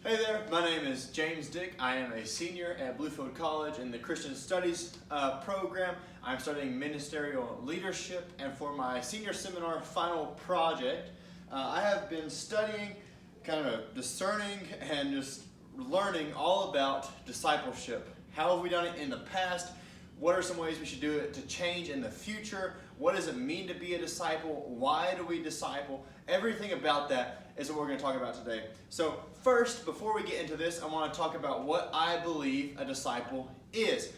Hey there, my name is James Dick. I am a senior at Bluefield College in the Christian Studies program. I'm studying ministerial leadership, and for my senior seminar final project, I have been studying, kind of discerning and just learning all about discipleship. How have we done it in the past? What are some ways we should do it to change in the future? What does it mean to be a disciple? Why do we disciple? Everything about that is what we're going to talk about today. So first, before we get into this, I want to talk about what I believe a disciple is.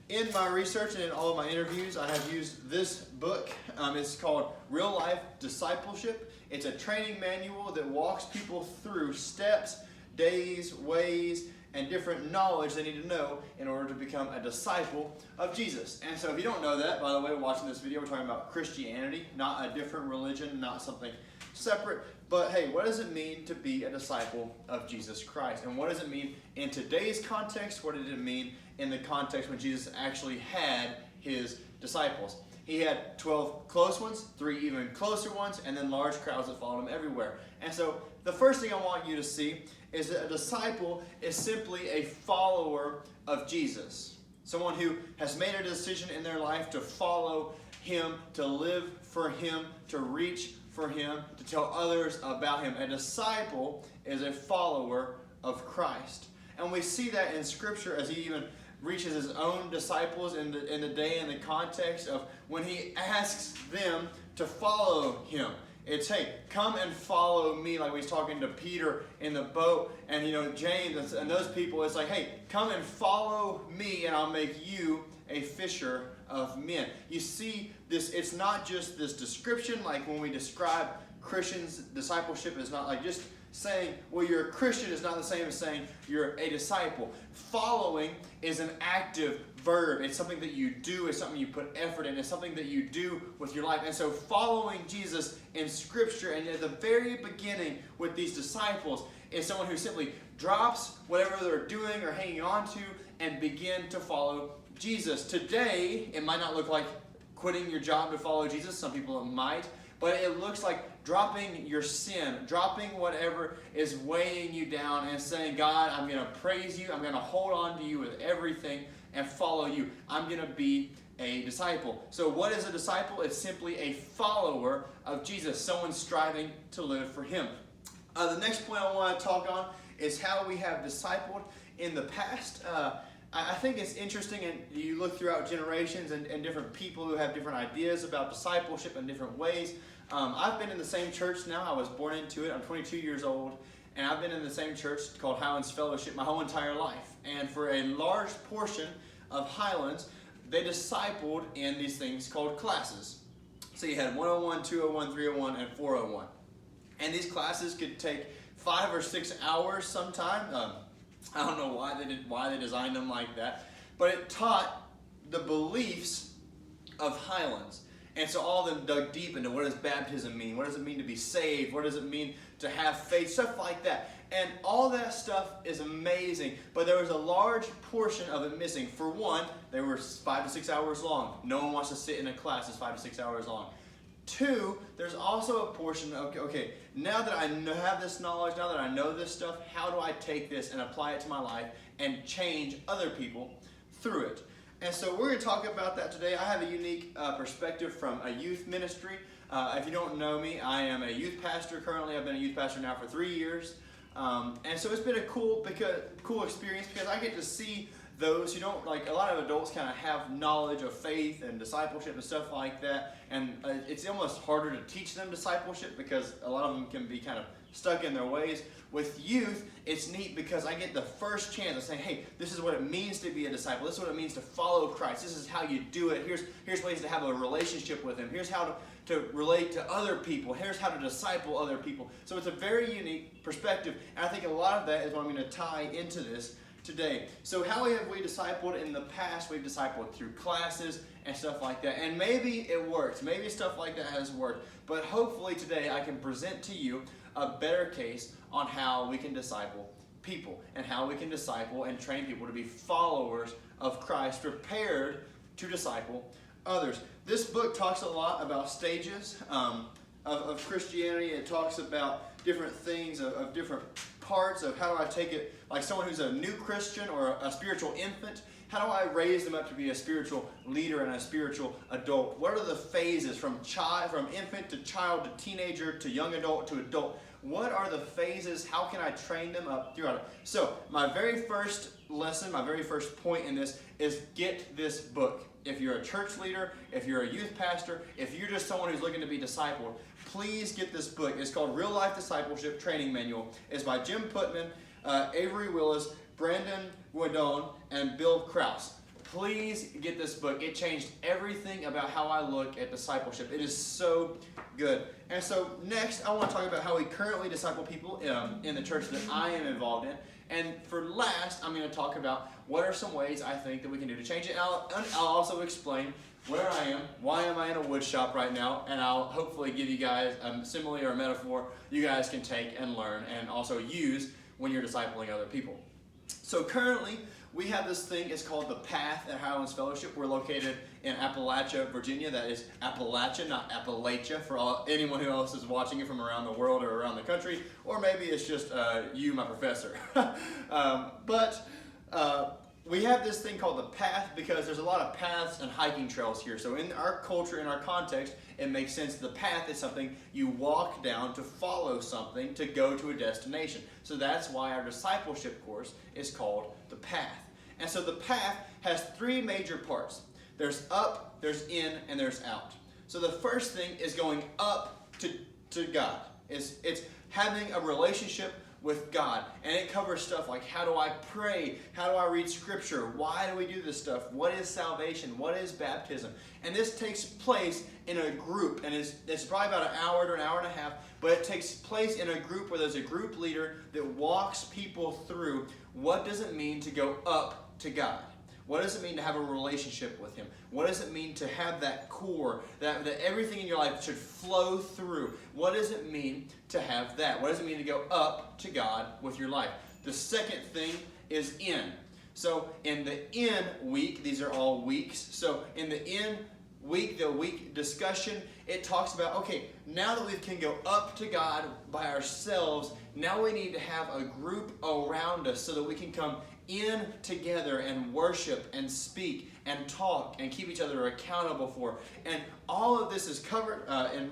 In my research and in all of my interviews, I have used this book. It's called Real Life Discipleship. It's a training manual that walks people through steps, days, ways, and different knowledge they need to know in order to become a disciple of Jesus. And so if you don't know that, by the way, watching this video, we're talking about Christianity, not a different religion, not something separate. But hey, what does it mean to be a disciple of Jesus Christ? And what does it mean in today's context? What did it mean in the context when Jesus actually had his disciples? He had 12 close ones, 3 even closer ones, and then large crowds that followed him everywhere. And so the first thing I want you to see is that a disciple is simply a follower of Jesus. Someone who has made a decision in their life to follow him, to live for him, to reach for him, to tell others about him. A disciple is a follower of Christ. And we see that in Scripture as he even reaches his own disciples in the day, in the context of when he asks them to follow him. It's, hey, come and follow me, like he's talking to Peter in the boat, and James and those people. It's like, hey, come and follow me, and I'll make you a fisher of men. You see this, it's not just this description, like when we describe Christians, discipleship is not like just saying, well, you're a Christian is not the same as saying you're a disciple. Following is an active verb. It's something that you do. It's something you put effort in. It's something that you do with your life. And so following Jesus in Scripture, and at the very beginning with these disciples, is someone who simply drops whatever they're doing or hanging on to and begin to follow Jesus. Today, it might not look like quitting your job to follow Jesus. Some people it might. But it looks like dropping your sin, dropping whatever is weighing you down and saying, God, I'm going to praise you. I'm going to hold on to you with everything and follow you. I'm going to be a disciple. So what is a disciple? It's simply a follower of Jesus, someone striving to live for him. The next point I want to talk on is how we have discipled in the past. I think it's interesting, and you look throughout generations and different people who have different ideas about discipleship in different ways. I've been in the same church now. I was born into it. I'm 22 years old, and I've been in the same church called Highlands Fellowship my whole entire life. And for a large portion of Highlands, they discipled in these things called classes. So you had 101, 201, 301, and 401. And these classes could take 5 or 6 hours sometime. I don't know why they designed them like that, but it taught the beliefs of Highlands. And so all of them dug deep into what does baptism mean? What does it mean to be saved? What does it mean to have faith? Stuff like that. And all that stuff is amazing, but there was a large portion of it missing. For one, they were 5 to 6 hours long. No one wants to sit in a class that's 5 to 6 hours long. 2, there's also a portion of, okay, now that I have this knowledge, now that I know this stuff, how do I take this and apply it to my life and change other people through it? And so we're going to talk about that today. I have a unique perspective from a youth ministry. If you don't know me, I am a youth pastor currently. I've been a youth pastor now for 3 years. And so it's been a cool experience because I get to see those who don't, like a lot of adults kind of have knowledge of faith and discipleship and stuff like that. And it's almost harder to teach them discipleship because a lot of them can be kind of stuck in their ways. With youth, it's neat because I get the first chance of saying, hey, this is what it means to be a disciple. This is what it means to follow Christ. This is how you do it. Here's ways to have a relationship with him. Here's how to relate to other people. Here's how to disciple other people. So it's a very unique perspective. And I think a lot of that is what I'm going to tie into this today. So how have we discipled in the past? We've discipled through classes and stuff like that. And maybe it works. Maybe stuff like that has worked. But hopefully today I can present to you a better case on how we can disciple people and how we can disciple and train people to be followers of Christ, prepared to disciple others. This book talks a lot about stages of Christianity. It talks about different things of different parts of how do I take it, like someone who's a new Christian or a spiritual infant, how do I raise them up to be a spiritual leader and a spiritual adult? What are the phases from infant to child to teenager to young adult to adult? What are the phases? How can I train them up throughout it? So my very first lesson, my very first point in this is get this book. If you're a church leader, if you're a youth pastor, if you're just someone who's looking to be discipled, please get this book. It's called Real Life Discipleship Training Manual. It's by Jim Putman, Avery Willis, Brandon Guidon, and Bill Krause. Please get this book. It changed everything about how I look at discipleship. It is so good. And so next, I want to talk about how we currently disciple people in the church that I am involved in. And for last, I'm going to talk about what are some ways I think that we can do to change it. And I'll also explain where I am, why am I in a wood shop right now, and I'll hopefully give you guys a simile or a metaphor you guys can take and learn and also use when you're discipling other people. So currently, we have this thing, it's called The Path at Highlands Fellowship. We're located in Appalachia, Virginia. That is Appalachia, not Appalachia, for anyone who else is watching it from around the world or around the country. Or maybe it's just you, my professor. We have this thing called The Path because there's a lot of paths and hiking trails here. So in our culture, in our context, it makes sense. The path is something you walk down to follow something, to go to a destination. So that's why our discipleship course is called The Path. And so the path has three major parts. There's up, there's in, and there's out. So the first thing is going up to God. It's having a relationship with God. And it covers stuff like how do I pray? How do I read scripture? Why do we do this stuff? What is salvation? What is baptism? And this takes place in a group. And it's probably about an hour to an hour and a half. But it takes place in a group where there's a group leader that walks people through what does it mean to go up to God. What does it mean to have a relationship with Him? What does it mean to have that core, that everything in your life should flow through? What does it mean to have that? What does it mean to go up to God with your life? The second thing is in. So in the in week, these are all weeks. So in the in week, the week discussion, it talks about, okay, now that we can go up to God by ourselves, now we need to have a group around us so that we can come in together and worship and speak and talk and keep each other accountable for. And all of this is covered in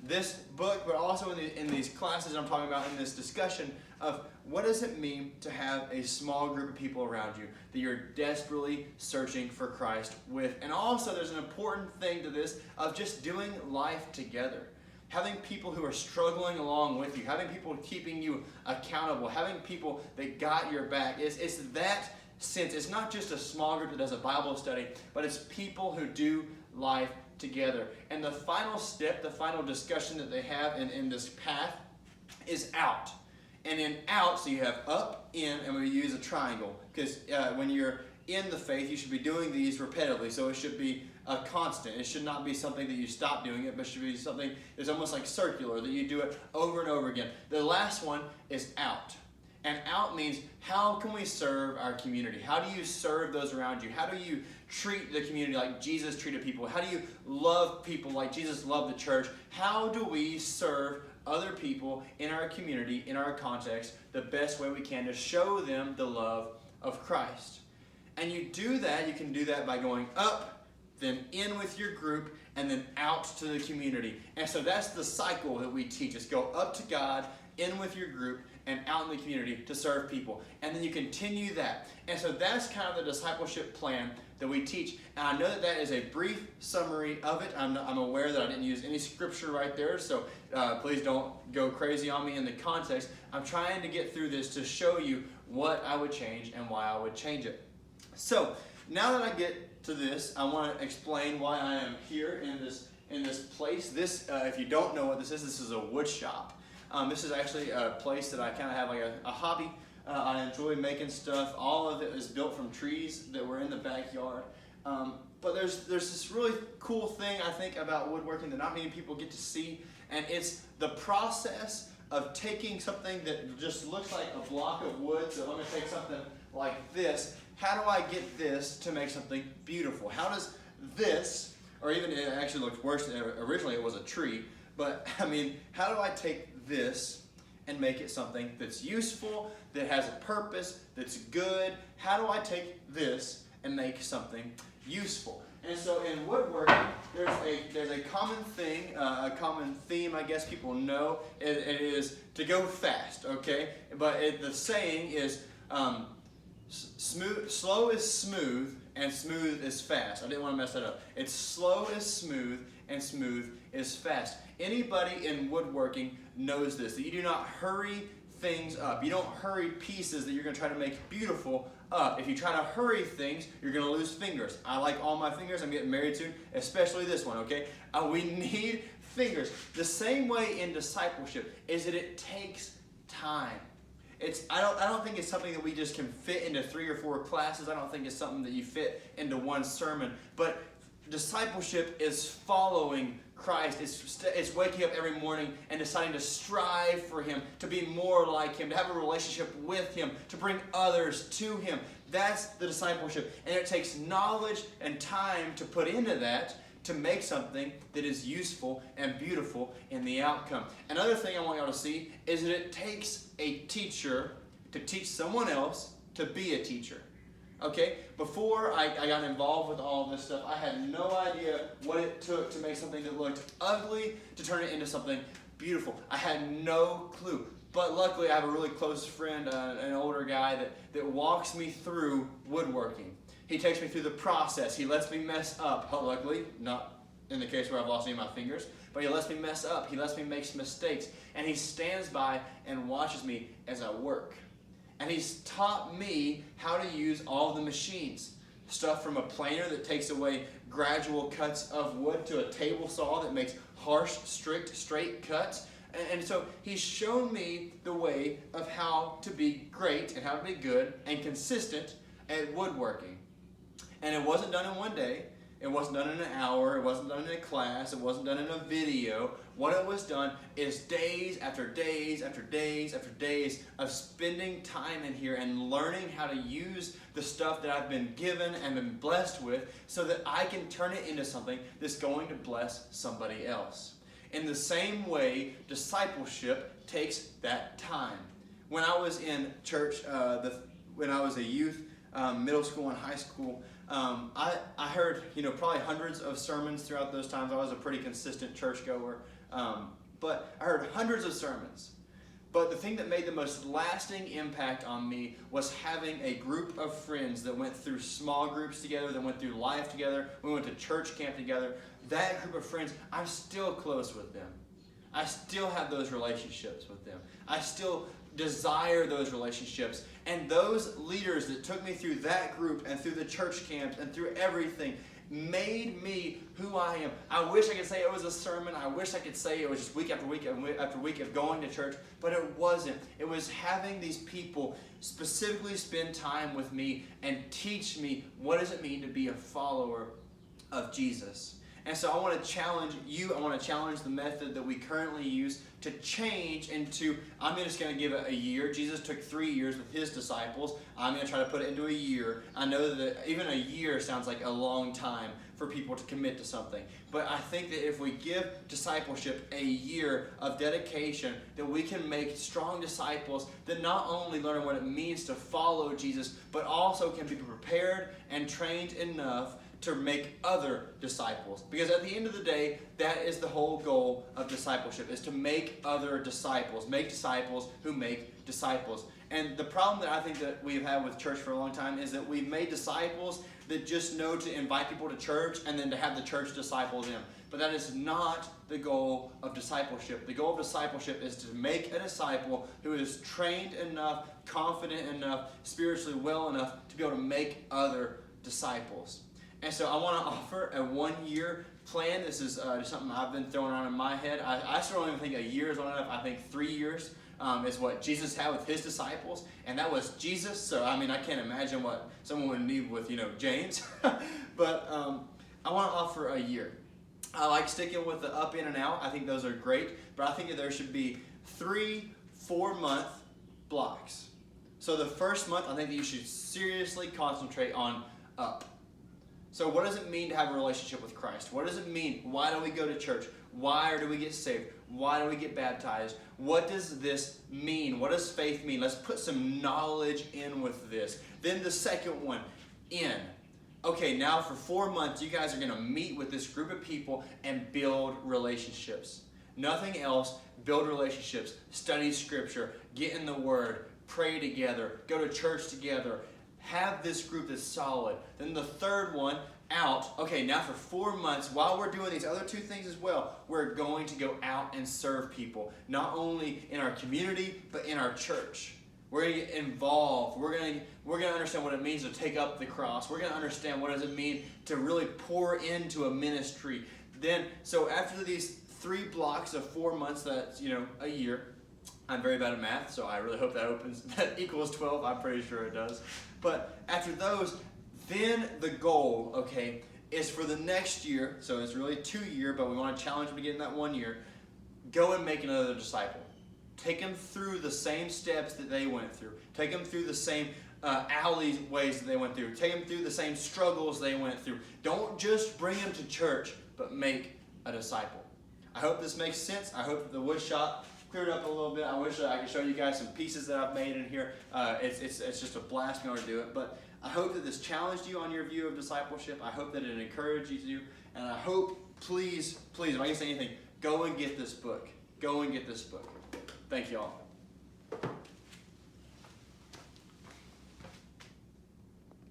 this book, but also in these classes I'm talking about in this discussion of what does it mean to have a small group of people around you that you're desperately searching for Christ with. And also there's an important thing to this of just doing life together. Having people who are struggling along with you, having people keeping you accountable, having people that got your back. It's that sense. It's not just a small group that does a Bible study, but it's people who do life together. And the final step, the final discussion that they have in this path is out. And in out, so you have up, in, and we use a triangle. Because when you're in the faith, you should be doing these repetitively. So it should be a constant. It should not be something that you stop doing it, but it should be something that's almost like circular, that you do it over and over again. The last one is out. And out means how can we serve our community? How do you serve those around you? How do you treat the community like Jesus treated people? How do you love people like Jesus loved the church? How do we serve other people in our community, in our context, the best way we can to show them the love of Christ? And you do that, you can do that by going up, then in with your group, and then out to the community. And so that's the cycle that we teach us. Go up to God, in with your group, and out in the community to serve people. And then you continue that. And so that's kind of the discipleship plan that we teach. And I know that that is a brief summary of it. I'm aware that I didn't use any scripture right there, so please don't go crazy on me in the context. I'm trying to get through this to show you what I would change and why I would change it. So now that I get to this, I want to explain why I am here in this place. This, if you don't know what this is a wood shop. This is actually a place that I kind of have like a hobby. I enjoy making stuff. All of it is built from trees that were in the backyard. But there's this really cool thing I think about woodworking that not many people get to see, and it's the process of taking something that just looks like a block of wood. So let me take something like this. How do I get this to make something beautiful? How does this, or even it actually looked worse, originally it was a tree, but I mean, how do I take this and make it something that's useful, that has a purpose, that's good? How do I take this and make something useful? And so in woodworking, there's a common thing, a common theme, I guess people know. It is to go fast, okay? But the saying is slow is smooth and smooth is fast. I didn't want to mess that up. It's slow is smooth and smooth is fast. Anybody in woodworking knows this, that you do not hurry things up. You don't hurry pieces that you're going to try to make beautiful up. If you try to hurry things, you're going to lose fingers. I like all my fingers. I'm getting married soon, especially this one, okay? We need fingers. The same way in discipleship is that it takes time. I don't think it's something that we just can fit into 3 or 4 classes. I don't think it's something that you fit into one sermon. But discipleship is following Christ. It's waking up every morning and deciding to strive for Him, to be more like Him, to have a relationship with Him, to bring others to Him. That's the discipleship. And it takes knowledge and time to put into that to make something that is useful and beautiful in the outcome. Another thing I want y'all to see is that it takes a teacher to teach someone else to be a teacher. Okay, before I got involved with all this stuff, I had no idea what it took to make something that looked ugly to turn it into something beautiful. I had no clue. But luckily, I have a really close friend, an older guy that walks me through woodworking. He takes me through the process. He lets me mess up. Luckily, not in the case where I've lost any of my fingers, but he lets me mess up. He lets me make mistakes. And he stands by and watches me as I work. And he's taught me how to use all the machines. Stuff from a planer that takes away gradual cuts of wood to a table saw that makes harsh, strict, straight cuts. And so he's shown me the way of how to be great and how to be good and consistent at woodworking. And it wasn't done in one day. It wasn't done in an hour. It wasn't done in a class. It wasn't done in a video. What it was done is days after days after days after days of spending time in here and learning how to use the stuff that I've been given and been blessed with so that I can turn it into something that's going to bless somebody else. In the same way, discipleship takes that time. When I was in church, when I was a youth, middle school and high school, I heard, probably hundreds of sermons throughout those times. I was a pretty consistent churchgoer, but I heard hundreds of sermons. But the thing that made the most lasting impact on me was having a group of friends that went through small groups together, that went through life together. We went to church camp together. That group of friends, I'm still close with them. I still have those relationships with them. I still desire those relationships. And those leaders that took me through that group and through the church camps and through everything made me who I am. I wish I could say it was a sermon. I wish I could say it was just week after week after week of going to church, but it wasn't. It was having these people specifically spend time with me and teach me what does it mean to be a follower of Jesus. And so I want to challenge you. I want to challenge the method that we currently use to change into, I'm just going to give it a year. Jesus took 3 years with his disciples. I'm going to try to put it into a year. I know that even a year sounds like a long time for people to commit to something. But I think that if we give discipleship a year of dedication, that we can make strong disciples that not only learn what it means to follow Jesus, but also can be prepared and trained enough to make other disciples. Because at the end of the day, that is the whole goal of discipleship, is to make other disciples. Make disciples who make disciples. And the problem that I think that we've had with church for a long time is that we've made disciples that just know to invite people to church and then to have the church disciple them. But that is not the goal of discipleship. The goal of discipleship is to make a disciple who is trained enough, confident enough, spiritually well enough to be able to make other disciples. And so I want to offer a 1-year plan. This is just something I've been throwing around in my head. I still don't even think a year is long enough. I think 3 years is what Jesus had with his disciples. And that was Jesus. So, I can't imagine what someone would need with, James. But I want to offer a year. I like sticking with the up, in, and out. I think those are great. But I think that there should be 3 4-month blocks. So the first month, I think that you should seriously concentrate on up. So what does it mean to have a relationship with Christ? What does it mean? Why do we go to church? Why do we get saved? Why do we get baptized? What does this mean? What does faith mean? Let's put some knowledge in with this. Then the second one, in. Okay, now for 4 months, you guys are going to meet with this group of people and build relationships. Nothing else. Build relationships. Study Scripture. Get in the Word. Pray together. Go to church together. Have this group that's solid. Then the third one, out. Okay, now for 4 months, while we're doing these other two things as well, we're going to go out and serve people. Not only in our community, but in our church. We're going to get involved. We're going to understand what it means to take up the cross. We're going to understand what does it mean to really pour into a ministry. Then, so after these 3 blocks of 4 months, that's, a year. I'm very bad at math, so I really hope that equals 12. I'm pretty sure it does. But after those, then the goal, okay, is for the next year, so it's really 2 years, but we want to challenge them to get in that 1 year, go and make another disciple. Take them through the same steps that they went through. Take them through the same alleyways that they went through. Take them through the same struggles they went through. Don't just bring them to church, but make a disciple. I hope this makes sense. I hope that the wood shop cleared up a little bit. I wish I could show you guys some pieces that I've made in here. It's just a blast being able to do it. But I hope that this challenged you on your view of discipleship. I hope that it encouraged you. And I hope, please, if I can say anything, go and get this book. Go and get this book. Thank you all.